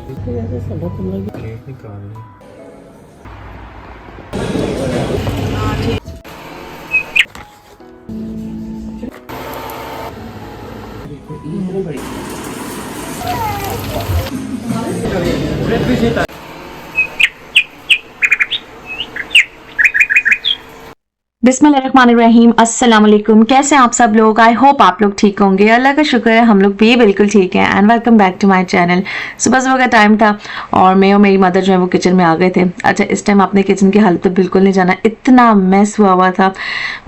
Cake निकाल रही है। बिस्मिल्लाहिर्रहमानिर्रहीम, अस्सलाम वालेकुम। कैसे हैं आप सब लोग? आई होप आप लोग ठीक होंगे। अल्लाह का शुक्र है हम लोग भी बिल्कुल ठीक हैं। And welcome back to my channel. सुबह सुबह का टाइम था और मैं और मेरी मदर जो है वो किचन में आ गए थे। अच्छा, इस टाइम आपने किचन की हालत तो बिल्कुल नहीं जाना, इतना मैस हुआ था।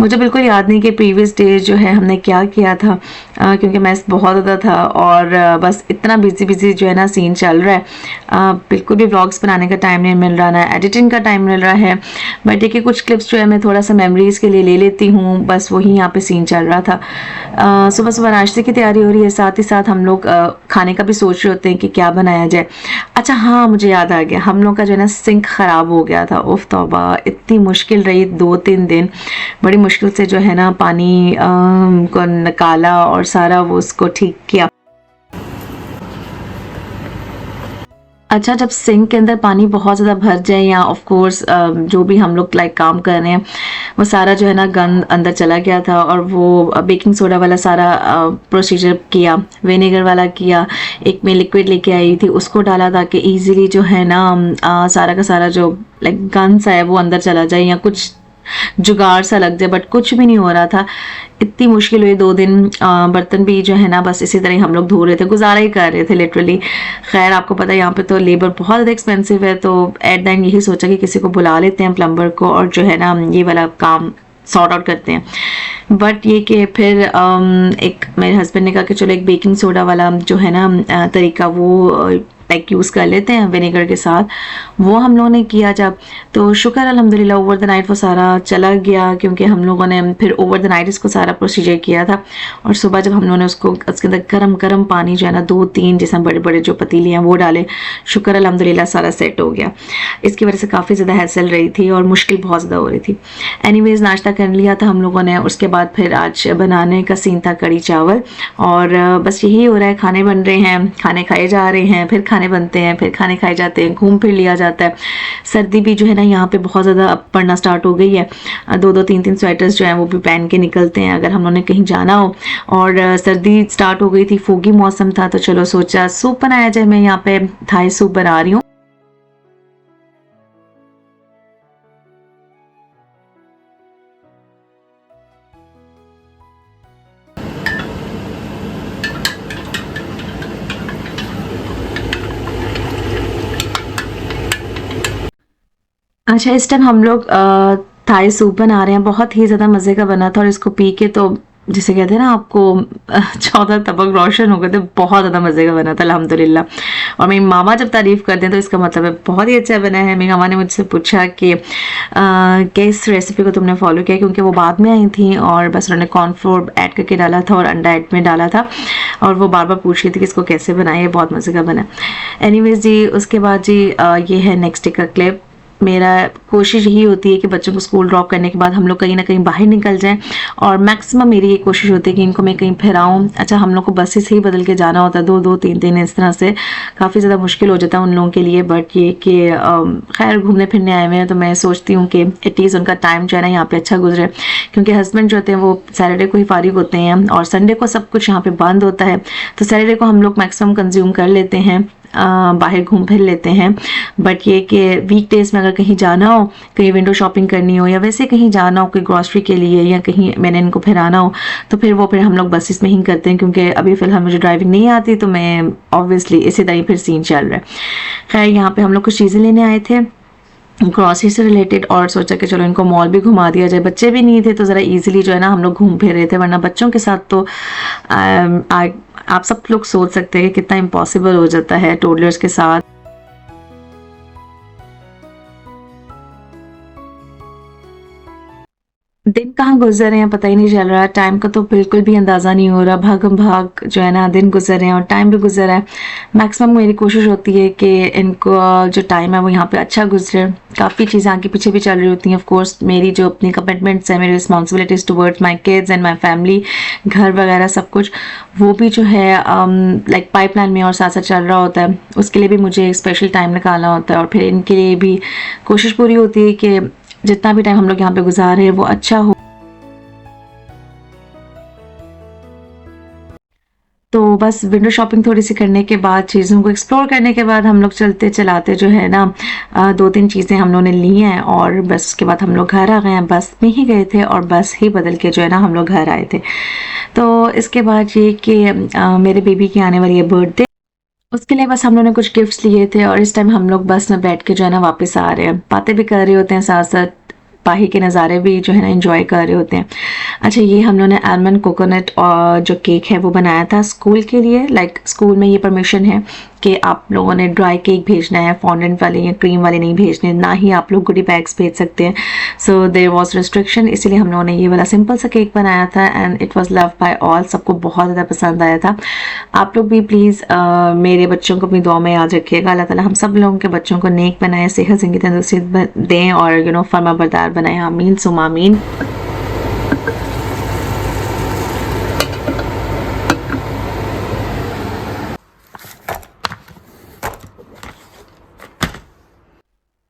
मुझे बिल्कुल याद नहीं कि प्रीवियस डेज जो है हमने क्या किया था, क्योंकि मैस बहुत ज़्यादा था और बस इतना बिजी बिजी जो है ना सीन चल रहा है। बिल्कुल भी व्लॉग्स बनाने का टाइम नहीं मिल रहा, ना एडिटिंग का टाइम मिल रहा है। बट देखिए कुछ क्लिप्स जो है मैं थोड़ा सा मेमोरीज के लिए ले लेती हूँ, बस वही यहाँ पे सीन चल रहा था। सुबह सुबह नाश्ते की तैयारी हो रही है, साथ ही साथ हम लोग खाने का भी सोच रहे होते हैं कि क्या बनाया जाए। अच्छा हाँ, मुझे याद आ गया, हम लोग का जो है ना सिंक ख़राब हो गया था। उफ तौबा, इतनी मुश्किल रही 2-3 दिन। बड़ी मुश्किल से जो है ना पानी को निकाला और सारा वो उसको ठीक किया। अच्छा, जब सिंक के अंदर पानी बहुत ज़्यादा भर जाए या ऑफ कोर्स जो भी हम लोग लाइक काम कर रहे हैं वो सारा जो है ना गंद अंदर चला गया था और वो बेकिंग सोडा वाला सारा प्रोसीजर किया, विनेगर वाला किया। एक मैं लिक्विड लेके आई थी, उसको डाला ताकि इजीली जो है ना सारा का सारा जो लाइक गंद सा है वो अंदर चला जाए या कुछ जुगाड़ सा लग जाए, बट कुछ भी नहीं हो रहा था। इतनी मुश्किल हुई 2 दिन। बर्तन भी जो है ना बस इसी तरह हम लोग धो रहे थे, गुजारा ही कर रहे थे लिटरली। खैर आपको पता है यहाँ पे तो लेबर बहुत ज़्यादा एक्सपेंसिव है, तो एट द एंड यही सोचा कि किसी को बुला लेते हैं प्लम्बर को और जो है ना ये वाला काम सॉर्ट आउट करते हैं। बट ये कि फिर एक मेरे हस्बैंड ने कहा कि चलो एक बेकिंग सोडा वाला जो है ना तरीका वो लाइक यूज़ कर लेते हैं विनेगर के साथ। वो हम लोगों ने किया जब, तो शुक्र अल्हम्दुलिल्लाह ओवर द नाइट वो सारा चला गया, क्योंकि हम लोगों ने फिर ओवर द नाइट इसको सारा प्रोसीजर किया था। और सुबह जब हम लोगों ने उसको उसके अंदर गरम गरम पानी जो है ना 2-3 जैसे बड़े बड़े जो पतीले हैं वो डाले, शुक्र अल्हम्दुलिल्लाह सारा सेट हो गया। इसकी वजह से काफ़ी ज़्यादा हैसल रही थी और मुश्किल बहुत ज़्यादा हो रही थी। एनीवेज नाश्ता कर लिया था हम लोगों ने, उसके बाद फिर आज बनाने का सीन था कड़ी चावल। और बस यही हो रहा है, खाने बन रहे हैं, खाने खाए जा रहे हैं, फिर खाने बनते हैं, फिर खाने खाए जाते हैं, घूम फिर लिया जाता है। सर्दी भी जो है ना यहाँ पे बहुत ज़्यादा अब पड़ना स्टार्ट हो गई है। 2-2 3-3 स्वेटर्स जो हैं वो भी पहन के निकलते हैं अगर हम लोगों ने कहीं जाना हो। और सर्दी स्टार्ट हो गई थी, फोगी मौसम था, तो चलो सोचा सूप बनाया जाए। मैं यहाँ पे थाई सूप बना रही हूँ। अच्छा, इस टाइम हम लोग थाई सूप बना रहे हैं, बहुत ही ज़्यादा मज़े का बना था और इसको पी के तो जिसे कहते हैं ना आपको 14 तबक रोशन हो गए थे। बहुत ज़्यादा मज़े का बना था अल्हम्दुलिल्लाह। और मेरी मामा जब तारीफ़ करते हैं तो इसका मतलब है बहुत ही अच्छा बना है। मेरी मामा ने मुझसे पूछा कि किस रेसिपी को तुमने फॉलो किया, क्योंकि वो बाद में आई थी और बस उन्होंने कॉर्नफ्लोर ऐड करके डाला था और अंडा ऐड में डाला था, और वो बार बार पूछ रही थी कि इसको कैसे बनाए, बहुत मज़े का बना। एनीवेज जी, उसके बाद जी ये है नेक्स्ट डे का क्लिप। मेरा कोशिश यही होती है कि बच्चों को स्कूल ड्रॉप करने के बाद हम लोग कहीं ना कहीं बाहर निकल जाएं, और मैक्सिमम मेरी ये कोशिश होती है कि इनको मैं कहीं फिराऊं। अच्छा, हम लोग को बसेस ही बदल के जाना होता है 2-2 3 दिन, इस तरह से काफ़ी ज़्यादा मुश्किल हो जाता है उन लोगों के लिए। बट ये कि खैर घूमने फिरने आए हुए हैं तो मैं सोचती हूँ कि एटलीस्ट उनका टाइम जो है ना यहाँ पे अच्छा गुजरे, क्योंकि हस्बैंड जो होते हैं वो सैटरडे को ही फारिग होते हैं और संडे को सब कुछ यहाँ पे बंद होता है, तो सैटरडे को हम लोग मैक्सिमम कंज्यूम कर लेते हैं, बाहर घूम फिर लेते हैं। बट ये कि वीक डेज में अगर कहीं जाना हो, कहीं विंडो शॉपिंग करनी हो या वैसे कहीं जाना हो कोई ग्रॉसरी के लिए या कहीं मैंने इनको फिराना हो, तो फिर हम लोग बसेस में ही करते हैं, क्योंकि अभी फ़िलहाल मुझे ड्राइविंग नहीं आती, तो मैं ऑब्वियसली इसी तरह फिर सीन चल रहा है। खैर यहाँ पे हम लोग कुछ चीज़ें लेने आए थे ग्रॉसरी से रिलेटेड, और सोचा कि चलो इनको मॉल भी घुमा दिया जाए। बच्चे भी नहीं थे तो ज़रा इजीली जो है ना हम लोग घूम फिर रहे थे, वरना बच्चों के साथ तो आप सब लोग सोच सकते हैं कि कितना इम्पॉसिबल हो जाता है टोडलर्स के साथ। दिन कहाँ गुजर रहे हैं पता ही नहीं चल रहा, टाइम का तो बिल्कुल भी अंदाज़ा नहीं हो रहा, भागम भाग जो है ना दिन गुजर रहे हैं और टाइम भी गुजर रहा है। मैक्सिमम मेरी कोशिश होती है कि इनको जो टाइम है वो यहाँ पे अच्छा गुजरे। काफ़ी चीज़ें आगे पीछे भी चल रही होती हैं, ऑफ कोर्स मेरी जो अपनी कमिटमेंट्स हैं, मेरी responsibilities towards my kids and my family, घर वगैरह सब कुछ, वो भी जो है लाइक पाइपलाइन में और साथ साथ चल रहा होता है। उसके लिए भी मुझे एक स्पेशल टाइम निकालना होता है और फिर इनके लिए भी कोशिश पूरी होती है कि जितना भी टाइम हम लोग यहाँ पे गुजार रहे हैं वो अच्छा हो। तो बस विंडो शॉपिंग थोड़ी सी करने के बाद, चीज़ों को एक्सप्लोर करने के बाद हम लोग चलते चलाते जो है ना 2-3 चीज़ें हम लोगों ने ली हैं और बस उसके बाद हम लोग घर आ गए हैं। बस में ही गए थे और बस ही बदल के जो है ना हम लोग घर आए थे। तो इसके बाद ये कि मेरे बेबी की आने वाली है बर्थडे, उसके लिए बस हम लोगों ने कुछ गिफ्ट्स लिए थे और इस टाइम हम लोग बस में बैठ के जो है ना वापस आ रहे हैं। बातें भी कर रहे होते हैं, साथ साथ बाहर के नज़ारे भी जो है ना एंजॉय कर रहे होते हैं। अच्छा, ये हम लोगों ने आलमंड कोकोनट और जो केक है वो बनाया था स्कूल के लिए। लाइक स्कूल में ये परमिशन है कि आप लोगों ने ड्राई केक भेजना है, फॉन्डेंट वाले या क्रीम वाले नहीं भेजने, ना ही आप लोग गुडी बैग्स भेज सकते हैं। सो देयर वाज रिस्ट्रिक्शन, इसीलिए हम लोगों ने ये वाला सिंपल सा केक बनाया था and it was love by all. सबको बहुत ज़्यादा पसंद आया था। आप लोग भी प्लीज़ मेरे बच्चों को अपनी दुआ में याद रखिएगा। अल्लाह ताला हम सब लोगों के बच्चों को नेक बनाए, सेहत ज़िंदगी तंदुरुस्ती दें और फर्मा बरदार बनाए। आमीन सुम्मा आमीन।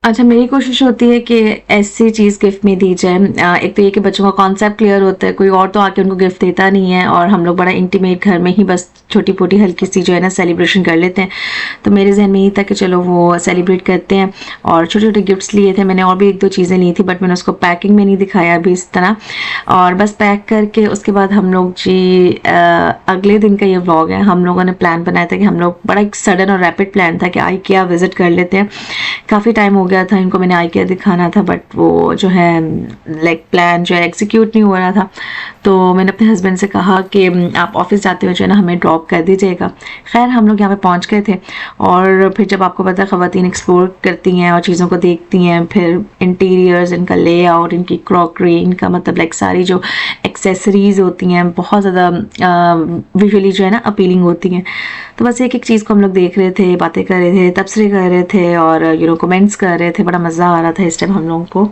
अच्छा, मेरी कोशिश होती है कि ऐसी चीज़ गिफ्ट में दी जाए। एक तो ये कि बच्चों का कॉन्सेप्ट क्लियर होता है, कोई और तो आके उनको गिफ्ट देता नहीं है और हम लोग बड़ा इंटीमेट घर में ही बस छोटी मोटी हल्की सी जो है ना सेलिब्रेशन कर लेते हैं। तो मेरे जहन में यही था कि चलो वो सेलिब्रेट करते हैं और छोटे छोटे गिफ्ट्स लिए थे। मैंने और भी 1-2 चीज़ें ली थी बट मैंने उसको पैकिंग में नहीं दिखाया अभी इस तरह। और बस पैक करके उसके बाद हम लोग जी अगले दिन का ये व्लॉग है। हम लोगों ने प्लान बनाया था कि हम लोग बड़ा एक सडन और रैपिड प्लान था कि IKEA विजिट कर लेते हैं। काफ़ी टाइम हो गया था इनको मैंने IKEA दिखाना था बट वो जो है लाइक प्लान जो है एग्जीक्यूट नहीं हो रहा था। तो मैंने अपने हस्बैंड से कहा कि आप ऑफिस जाते हुए जो है ना हमें ड्रॉप कर दीजिएगा। खैर हम लोग यहाँ पे पहुँच गए थे और फिर जब आपको पता है ख़वातीन एक्सप्लोर करती हैं और चीज़ों को देखती हैं, फिर इंटीरियर्स, इनका लेआउट, इनकी क्रॉकरी, इनका मतलब लाइक सारी जो एक्सेसरीज़ होती हैं बहुत ज़्यादा विजुअली जो है ना अपीलिंग होती हैं। तो बस एक एक चीज़ को हम लोग देख रहे थे, बातें कर रहे थे, तबसरे कर रहे थे और कमेंट्स कर रहे थे। बड़ा मज़ा आ रहा था इस टाइम हम लोगों को।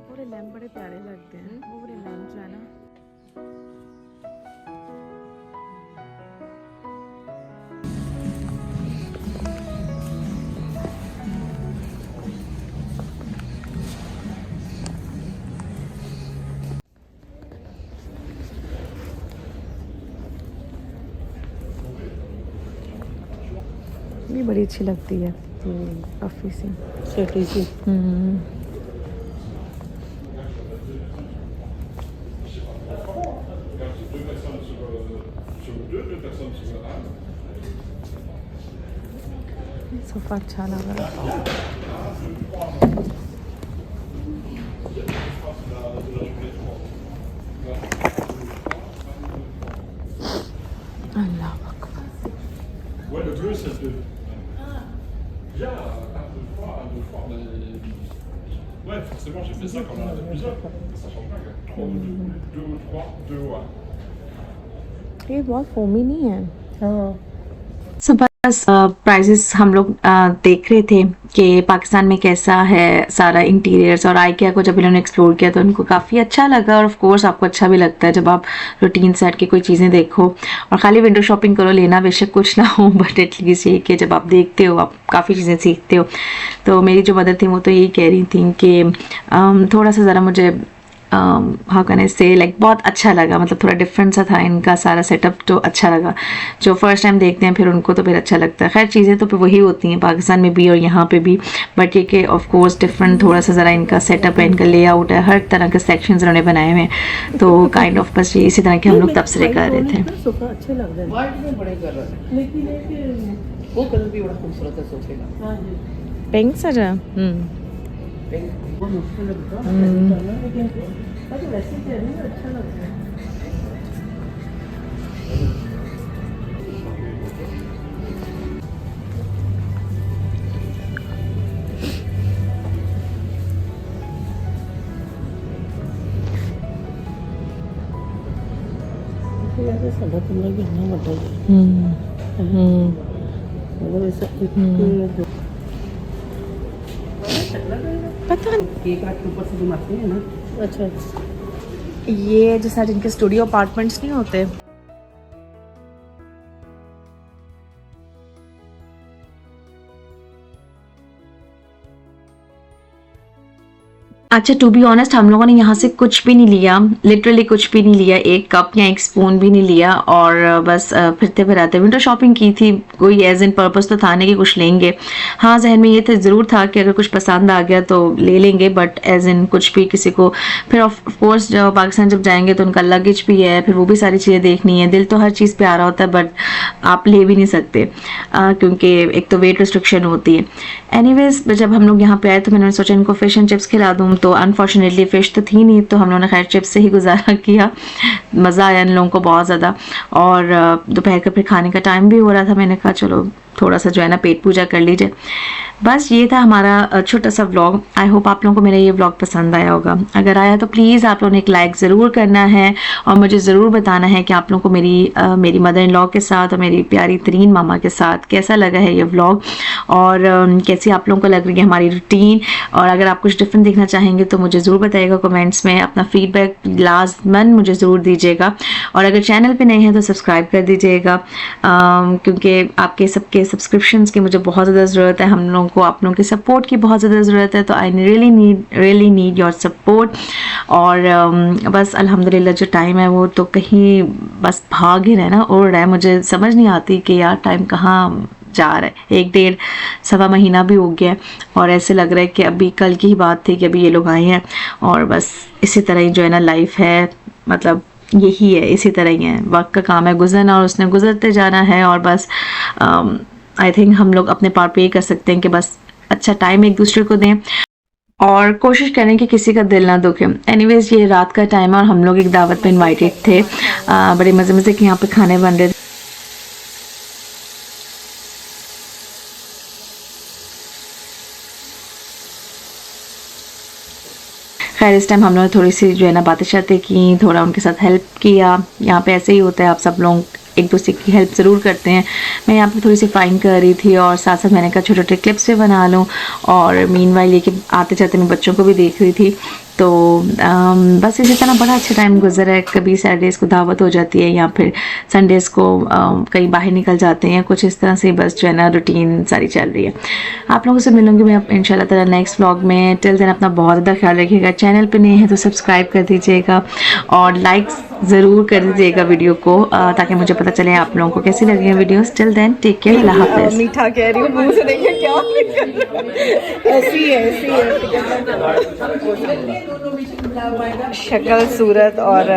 पूरे लैम्प बड़े प्यारे लगते हैं, वो पूरे लैम्प जो है ना। ये बड़ी अच्छी लगती है काफ़ी सी छोटी सी। सोफा अच्छा लग रहा है। अल्लाह Akbar. Ouais, le bleu, ça peut. Bien, un, deux fois, mais. Ouais, forcément, j'ai fait ça quand on en a plusieurs. Ça change pas, quoi. 2 ou 3, 2 ou 1. ये बहुत फोमी नहीं है। हाँ। सो बस प्राइजेस हम लोग देख रहे थे कि पाकिस्तान में कैसा है सारा इंटीरियर्स और IKEA को जब इन्होंने एक्सप्लोर किया तो उनको काफ़ी अच्छा लगा और ऑफ कोर्स आपको अच्छा भी लगता है जब आप रूटीन सेट की कोई चीज़ें देखो और ख़ाली विंडो शॉपिंग करो, लेना बेशक कुछ ना हो बट एटलीस्ट ये कि जब आप देखते हो आप काफ़ी चीज़ें सीखते हो। तो मेरी जो मदर थी वो तो यही कह रही थी कि थोड़ा सा ज़रा मुझे हाउ कैन आई से लाइक बहुत अच्छा लगा, मतलब थोड़ा डिफरेंट सा था इनका सारा सेटअप, तो अच्छा लगा। जो फर्स्ट टाइम देखते हैं फिर उनको तो फिर अच्छा लगता है। खैर चीज़ें तो फिर वही होती हैं पाकिस्तान में भी और यहाँ पे भी, बट ये कि ऑफ कोर्स डिफरेंट थोड़ा सा ज़रा इनका सेटअप है, इनका लेआउट है, हर तरह के सेक्शंस उन्होंने बनाए हुए हैं। तो काइंड ऑफ बस ये इसी तरह के हम लोग तबसरे कर रहे थे। सोफा अच्छे लग रहे हैं। व्हाइट में बड़े कलर है, लेकिन वो कलर भी बड़ा खूबसूरत है सोफे का। हाँ जी, पिंक सजा। वो मुश्किल लगता है लेकिन वैसे कह रही है अच्छा लगता है। वैसे साढ़ा 15 भी इतना बड़ा है मतलब ऐसा एक पता नहीं केक आठ के ऊपर से घुमाते हैं ना। अच्छा ये जैसा जिनके स्टूडियो अपार्टमेंट्स नहीं होते अच्छा टू बी ऑनेस्ट हम लोगों ने यहाँ से कुछ भी नहीं लिया, लिटरली कुछ भी नहीं लिया, एक कप या एक स्पून भी नहीं लिया और बस फिरते फिराते विंडो शॉपिंग की थी। कोई एज इन पर्पस तो था नहीं कि कुछ लेंगे। हाँ जहन में ये तो ज़रूर था कि अगर कुछ पसंद आ गया तो ले लेंगे, बट एज इन कुछ भी किसी को फिर ऑफ कोर्स जब पाकिस्तान जब जाएंगे तो उनका लगेज भी है, फिर वो भी सारी चीज़ें देखनी है। दिल तो हर चीज़ पे आ रहा होता है बट आप ले भी नहीं सकते क्योंकि एक तो वेट रिस्ट्रिक्शन होती है। एनीवेज जब हम लोग यहाँ पे आए तो मैंने सोचा इनको फिश एंड चिप्स खिला दूँ, तो अनफॉर्चुनेटली फ़िश तो थी नहीं, तो हम लोगों ने खैर चिप्स से ही गुजारा किया। मज़ा आया इन लोगों को बहुत ज़्यादा। और दोपहर का फिर खाने का टाइम भी हो रहा था, मैंने कहा चलो थोड़ा सा जो है ना पेट पूजा कर लीजिए। बस ये था हमारा छोटा सा व्लॉग। आई होप आप लोगों को मेरा ये व्लॉग पसंद आया होगा। अगर आया तो प्लीज़ आप लोगों ने एक लाइक ज़रूर करना है और मुझे ज़रूर बताना है कि आप लोगों को मेरी मदर इन लॉ के साथ और मेरी प्यारी तरीन मामा के साथ कैसा लगा है ये व्लॉग और कैसी आप लोगों को लग रही है हमारी रूटीन। और अगर आप कुछ डिफरेंट देखना चाहेंगे तो मुझे ज़रूर बताइएगा कमेंट्स में, अपना फीडबैक लाजमन मुझे ज़रूर दीजिएगा। और अगर चैनल पे नए हैं तो सब्सक्राइब कर दीजिएगा क्योंकि आपके सबके सब्सक्रिप्शंस की मुझे बहुत ज़्यादा ज़रूरत है। हम लोगों को आप लोगों की सपोर्ट की बहुत ज़्यादा ज़रूरत है, तो I really need your support. और बस अल्हम्दुलिल्लाह जो टाइम है वो तो कहीं बस भाग ही रहा है ना, उड़ रहा है। मुझे समझ नहीं आती कि यार टाइम कहाँ जा रहा है। 1-1.5 महीना भी हो गया है और ऐसे लग रहा है कि अभी कल की ही बात थी कि अभी ये लोग आए हैं। और बस इसी तरह ही जो है ना लाइफ है, मतलब यही है, इसी तरह ही है। वक्त का काम है गुजरना और उसने गुजरते जाना है। और बस आई थिंक हम लोग अपने पार्ट पे ये कर सकते हैं कि बस अच्छा टाइम एक दूसरे को दें और कोशिश करें कि किसी का दिल ना दुखे। एनीवेज ये रात का टाइम है और हम लोग एक दावत पे इनवाइटेड थे। बड़े मज़े मज़े के यहाँ पे खाने बन रहे थे। खैर इस टाइम हम लोगों ने थोड़ी सी जो है ना बातें शातें की, थोड़ा उनके साथ हेल्प किया। यहाँ पे ऐसे ही होता है, आप सब लोग एक दूसरे की हेल्प ज़रूर करते हैं। मैं यहाँ पे थोड़ी सी फ्राइंग कर रही थी और साथ साथ मैंने कहा छोटे छोटे क्लिप्स भी बना लूँ। और मीनवाइल ये कि आते जाते मैं बच्चों को भी देख रही थी। तो बस इसी तरह बड़ा अच्छा टाइम गुजरा है। कभी सैटरडेज़ को दावत हो जाती है या फिर संडेज़ को कहीं बाहर निकल जाते हैं, कुछ इस तरह से बस जो है ना रूटीन सारी चल रही है। आप लोगों से मिलूंगी मैं इंशाल्लाह ताला नेक्स्ट व्लॉग में। टिल देन अपना बहुत ज़्यादा ख्याल रखिएगा। चैनल पे नए हैं तो सब्सक्राइब कर दीजिएगा और लाइक्स ज़रूर कर दीजिएगा वीडियो को ताकि मुझे पता चले आप लोगों को कैसी लगी है videos. Till then take care, अल्लाह हाफ़िज़। मीठा कह रही हूँ, मुंह से देखिए क्या ऐसी है शक्ल सूरत और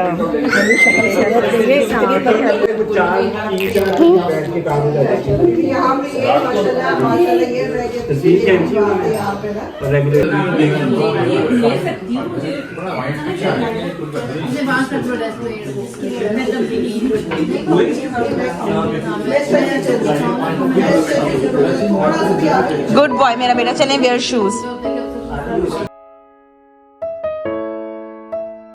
गुड बॉय मेरा बेटा। चलें वेयर शूज।